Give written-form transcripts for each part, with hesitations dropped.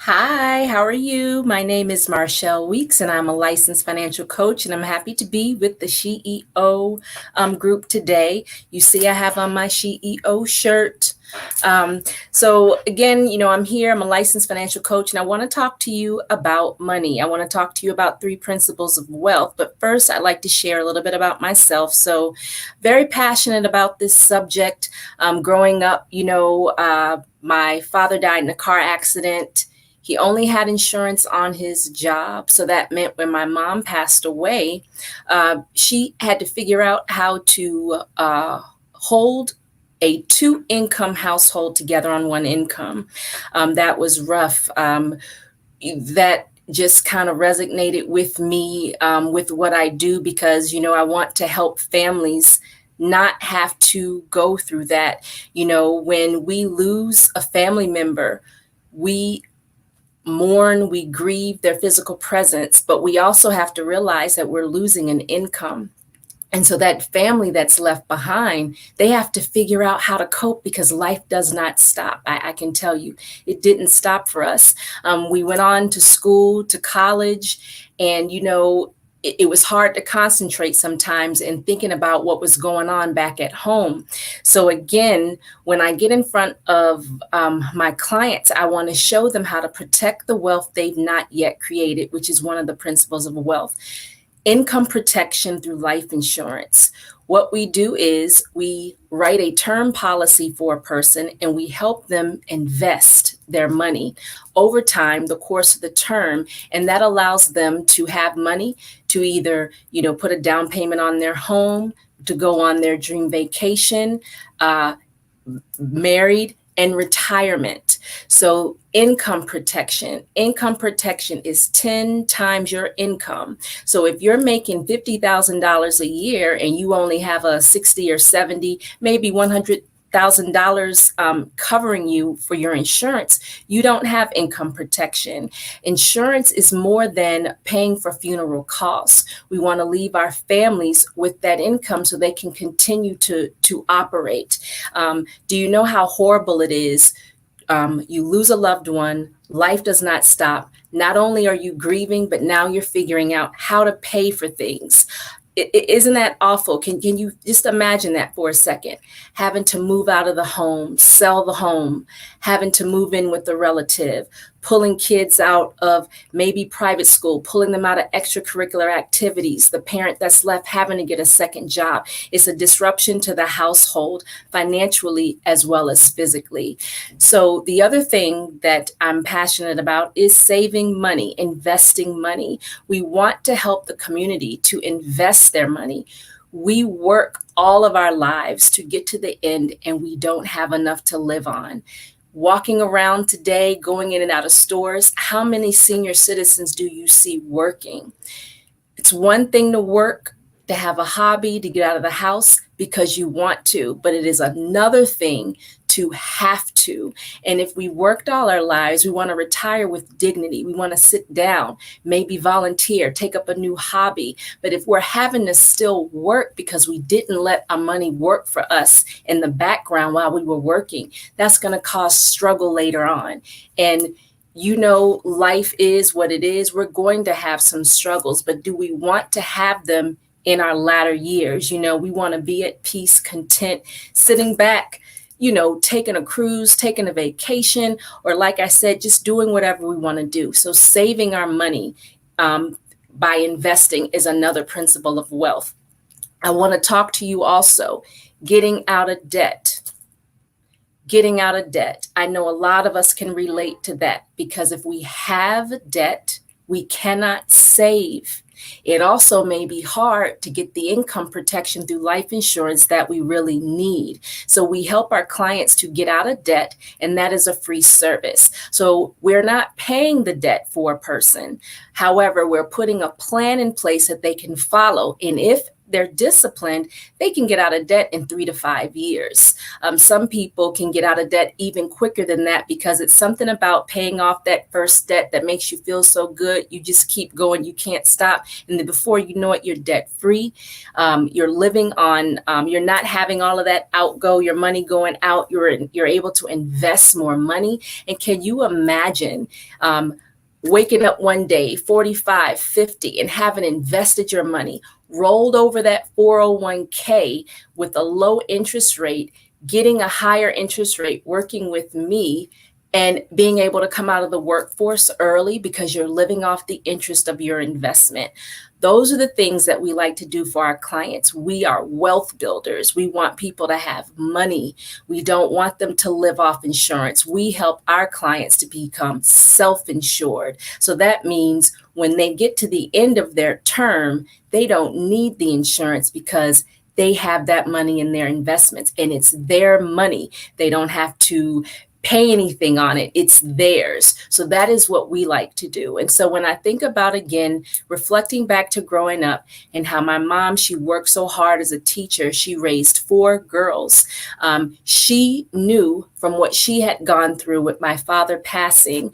Hi, how are you? My name is Marschelle Weeks, and I'm a licensed financial coach, and I'm happy to be with the SheEO group today. You see, I have on my SheEO shirt. Um, so, again, I'm here, I'm a licensed financial coach, and I want to talk to you about money. I want to talk to you about three principles of wealth. But first, I'd like to share a little bit about myself. So, very passionate about this subject. Growing up, my father died in a car accident. He only had insurance on his job. So that meant when my mom passed away, she had to figure out how to hold a two income household together on one income. That was rough. That just kind of resonated with me with what I do because, I want to help families not have to go through that. When we lose a family member, we mourn, we grieve their physical presence, but we also have to realize that we're losing an income. And so that family that's left behind, they have to figure out how to cope because life does not stop. I can tell you, it didn't stop for us. We went on to school, to college, and it was hard to concentrate sometimes in thinking about what was going on back at home. So again, when I get in front of my clients, I want to show them how to protect the wealth they've not yet created, which is one of the principles of wealth. Income protection through life insurance. What we do is we write a term policy for a person and we help them invest their money over time, the course of the term, and that allows them to have money to either, put a down payment on their home, to go on their dream vacation, married, and retirement. So income protection is 10 times your income. So if you're making $50,000 a year and you only have a 60 or 70, maybe $100,000 covering you for your insurance, you don't have income protection. Insurance is more than paying for funeral costs. We want to leave our families with that income so they can continue to operate. Do you know how horrible it is? You lose a loved one, life does not stop. Not only are you grieving, but now you're figuring out how to pay for things. Isn't that awful? Can you just imagine that for a second? Having to move out of the home, sell the home, having to move in with a relative, pulling kids out of maybe private school, pulling them out of extracurricular activities, the parent that's left having to get a second job. It's a disruption to the household financially as well as physically. So the other thing that I'm passionate about is saving money, investing money. We want to help the community to invest their money. We work all of our lives to get to the end and we don't have enough to live on. Walking around today, going in and out of stores, how many senior citizens do you see working? It's one thing to work, to have a hobby, to get out of the house because you want to, but it is another thing to have to. And if we worked all our lives, we want to retire with dignity. We want to sit down, maybe volunteer, take up a new hobby. But if we're having to still work because we didn't let our money work for us in the background while we were working, that's going to cause struggle later on. And life is what it is. We're going to have some struggles, but do we want to have them in our latter years? We want to be at peace, content, sitting back, taking a cruise, taking a vacation, or like I said, just doing whatever we want to do. So saving our money by investing is another principle of wealth. I want to talk to you also, getting out of debt. Getting out of debt. I know a lot of us can relate to that because if we have debt, we cannot save. It also may be hard to get the income protection through life insurance that we really need. So we help our clients to get out of debt, and that is a free service. So we're not paying the debt for a person. However, we're putting a plan in place that they can follow. And if they're disciplined, they can get out of debt in 3 to 5 years. Some people can get out of debt even quicker than that because it's something about paying off that first debt that makes you feel so good. You just keep going, you can't stop. And then before you know it, you're debt free. You're living on, you're not having all of that outgo, your money going out. You're able to invest more money. And can you imagine waking up one day, 45, 50, and having invested your money, rolled over that 401k with a low interest rate, getting a higher interest rate, working with me, and being able to come out of the workforce early because you're living off the interest of your investment? Those are the things that we like to do for our clients. We are wealth builders. We want people to have money. We don't want them to live off insurance. We help our clients to become self-insured. So that means when they get to the end of their term, they don't need the insurance because they have that money in their investments and it's their money. They don't have to pay anything on it. It's theirs. So that is what we like to do. And so when I think about, again, reflecting back to growing up and how my mom, she worked so hard as a teacher, she raised 4 girls. She knew from what she had gone through with my father passing.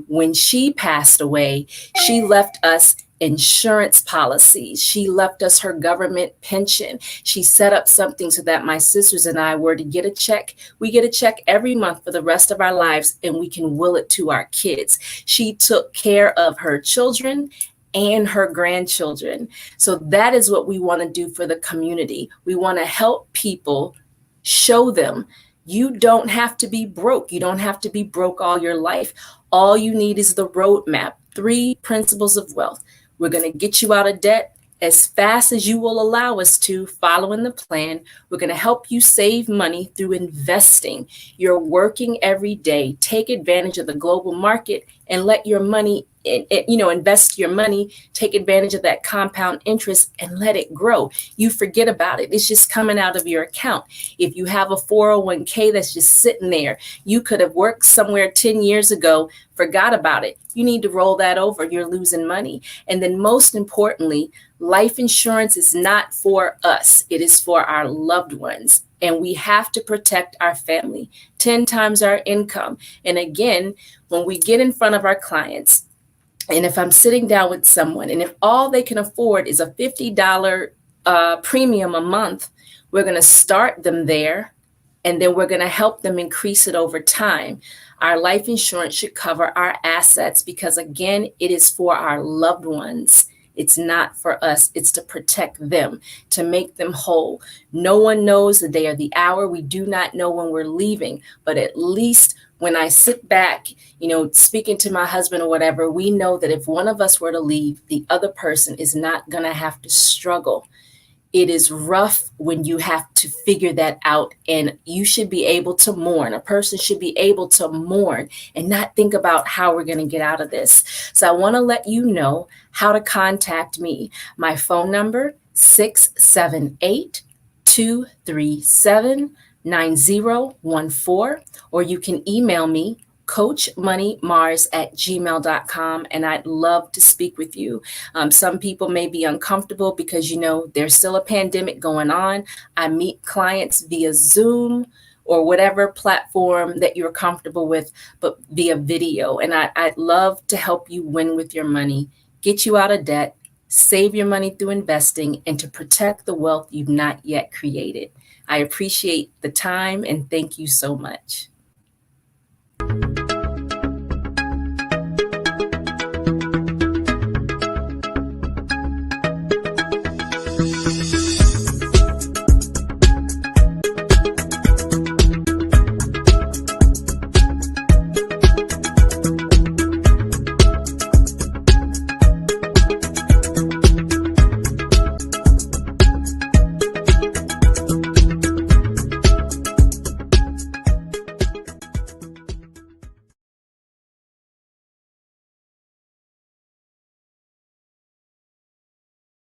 When she passed away, she left us insurance policies. She left us her government pension. She set up something so that my sisters and I were to get a check. We get a check every month for the rest of our lives, and we can will it to our kids. She took care of her children and her grandchildren. So that is what we want to do for the community. We want to help people, show them you don't have to be broke. You don't have to be broke all your life. All you need is the roadmap. 3 principles of wealth. We're going to get you out of debt as fast as you will allow us to, following the plan. We're going to help you save money through investing. You're working every day. Take advantage of the global market and let your money, invest your money, take advantage of that compound interest and let it grow. You forget about it. It's just coming out of your account. If you have a 401k that's just sitting there, you could have worked somewhere 10 years ago, forgot about it. You need to roll that over. You're losing money. And then most importantly, life insurance is not for us. It is for our loved ones. And we have to protect our family, 10 times our income. And again, when we get in front of our clients, and if I'm sitting down with someone, and if all they can afford is a $50 premium a month, we're going to start them there, and then we're going to help them increase it over time. Our life insurance should cover our assets because, again, it is for our loved ones. It's not for us. It's to protect them, to make them whole. No one knows the day or the hour. We do not know when we're leaving, but at least when I sit back, speaking to my husband or whatever, we know that if one of us were to leave, the other person is not going to have to struggle. It is rough when you have to figure that out, and you should be able to mourn. A person should be able to mourn and not think about how we're going to get out of this. So I want to let you know how to contact me. My phone number, 678-237-9014, or you can email me, coachmoneymars@gmail.com, and I'd love to speak with you. Some people may be uncomfortable because, there's still a pandemic going on. I meet clients via Zoom or whatever platform that you're comfortable with, but via video. And I'd love to help you win with your money, get you out of debt, save your money through investing, and to protect the wealth you've not yet created. I appreciate the time and thank you so much.